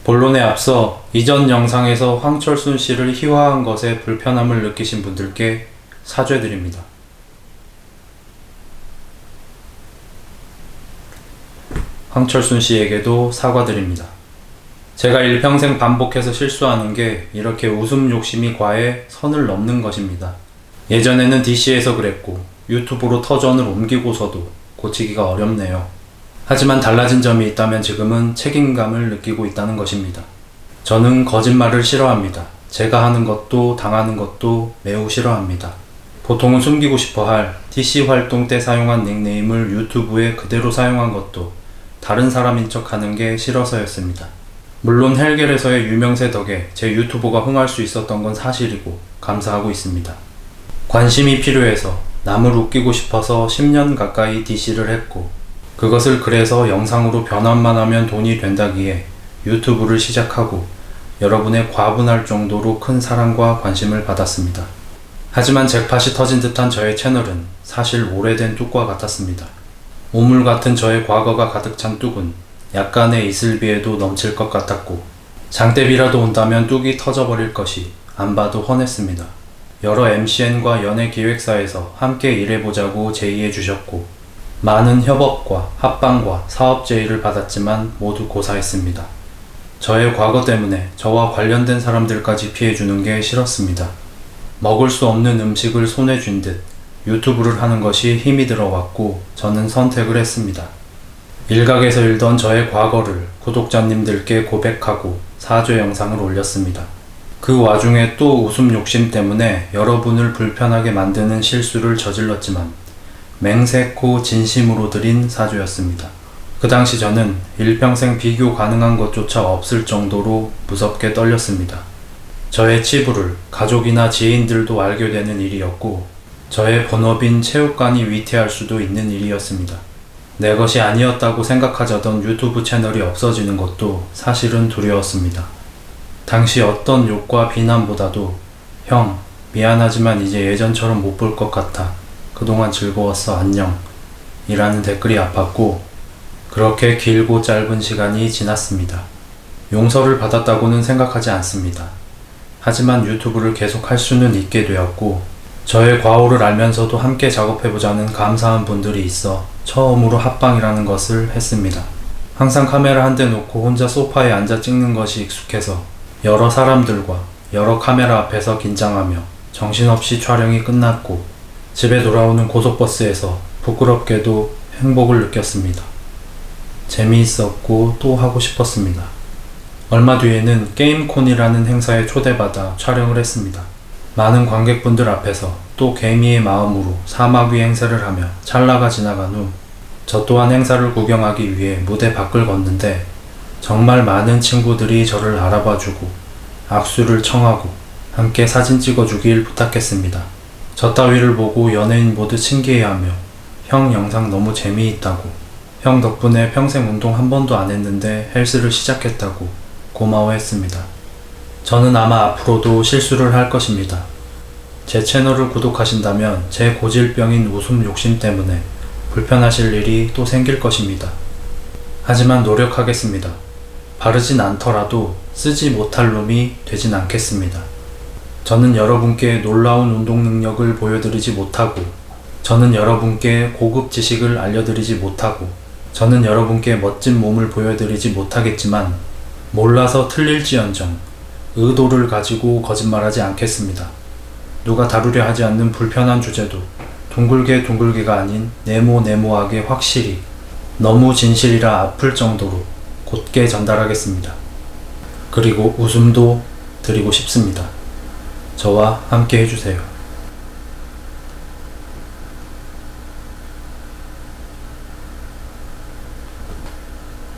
본론에 앞서 이전 영상에서 황철순 씨를 희화한 것에 불편함을 느끼신 분들께 사죄드립니다. 황철순 씨에게도 사과드립니다. 제가 일평생 반복해서 실수하는 게 이렇게 웃음 욕심이 과해 선을 넘는 것입니다. 예전에는 DC에서 그랬고 유튜브로 터전을 옮기고서도 고치기가 어렵네요. 하지만 달라진 점이 있다면 지금은 책임감을 느끼고 있다는 것입니다. 저는 거짓말을 싫어합니다. 제가 하는 것도 당하는 것도 매우 싫어합니다. 보통은 숨기고 싶어 할 DC 활동 때 사용한 닉네임을 유튜브에 그대로 사용한 것도 다른 사람인 척 하는 게 싫어서였습니다. 물론 헬겔에서의 유명세 덕에 제 유튜브가 흥할 수 있었던 건 사실이고 감사하고 있습니다. 관심이 필요해서 남을 웃기고 싶어서 10년 가까이 DC를 했고 그것을 그래서 영상으로 변환만 하면 돈이 된다기에 유튜브를 시작하고 여러분의 과분할 정도로 큰 사랑과 관심을 받았습니다. 하지만 잭팟이 터진 듯한 저의 채널은 사실 오래된 뚝과 같았습니다. 우물 같은 저의 과거가 가득 찬 뚝은 약간의 이슬비에도 넘칠 것 같았고 장대비라도 온다면 뚝이 터져버릴 것이 안 봐도 훤했습니다. 여러 MCN과 연예기획사에서 함께 일해보자고 제의해 주셨고 많은 협업과 합방과 사업 제의를 받았지만 모두 고사했습니다. 저의 과거 때문에 저와 관련된 사람들까지 피해주는 게 싫었습니다. 먹을 수 없는 음식을 손에 쥔 듯 유튜브를 하는 것이 힘이 들어왔고 저는 선택을 했습니다. 일각에서 일던 저의 과거를 구독자님들께 고백하고 사죄 영상을 올렸습니다. 그 와중에 또 웃음 욕심 때문에 여러분을 불편하게 만드는 실수를 저질렀지만 맹세코 진심으로 드린 사죄였습니다. 그 당시 저는 일평생 비교 가능한 것조차 없을 정도로 무섭게 떨렸습니다. 저의 치부를 가족이나 지인들도 알게 되는 일이었고 저의 본업인 체육관이 위태할 수도 있는 일이었습니다. 내 것이 아니었다고 생각하자던 유튜브 채널이 없어지는 것도 사실은 두려웠습니다. 당시 어떤 욕과 비난보다도 형, 미안하지만 이제 예전처럼 못 볼 것 같아. 그동안 즐거웠어. 안녕. 이라는 댓글이 아팠고 그렇게 길고 짧은 시간이 지났습니다. 용서를 받았다고는 생각하지 않습니다. 하지만 유튜브를 계속 할 수는 있게 되었고 저의 과오를 알면서도 함께 작업해보자는 감사한 분들이 있어 처음으로 합방이라는 것을 했습니다. 항상 카메라 한 대 놓고 혼자 소파에 앉아 찍는 것이 익숙해서 여러 사람들과 여러 카메라 앞에서 긴장하며 정신없이 촬영이 끝났고 집에 돌아오는 고속버스에서 부끄럽게도 행복을 느꼈습니다. 재미있었고 또 하고 싶었습니다. 얼마 뒤에는 게임콘이라는 행사에 초대받아 촬영을 했습니다. 많은 관객분들 앞에서 또 개미의 마음으로 사마귀 행세를 하며 찰나가 지나간 후 저 또한 행사를 구경하기 위해 무대 밖을 걷는데 정말 많은 친구들이 저를 알아봐주고 악수를 청하고 함께 사진 찍어주길 부탁했습니다. 저 따위를 보고 연예인 모두 신기해하며 형 영상 너무 재미있다고 형 덕분에 평생 운동 한 번도 안 했는데 헬스를 시작했다고 고마워했습니다. 저는 아마 앞으로도 실수를 할 것입니다. 제 채널을 구독하신다면 제 고질병인 웃음 욕심 때문에 불편하실 일이 또 생길 것입니다. 하지만 노력하겠습니다. 바르진 않더라도 쓰지 못할 놈이 되진 않겠습니다. 저는 여러분께 놀라운 운동 능력을 보여드리지 못하고 저는 여러분께 고급 지식을 알려드리지 못하고 저는 여러분께 멋진 몸을 보여드리지 못하겠지만 몰라서 틀릴지언정 의도를 가지고 거짓말하지 않겠습니다. 누가 다루려 하지 않는 불편한 주제도 둥글게가 아닌 네모하게 확실히 너무 진실이라 아플 정도로 곧게 전달하겠습니다. 그리고 웃음도 드리고 싶습니다. 저와 함께 해주세요.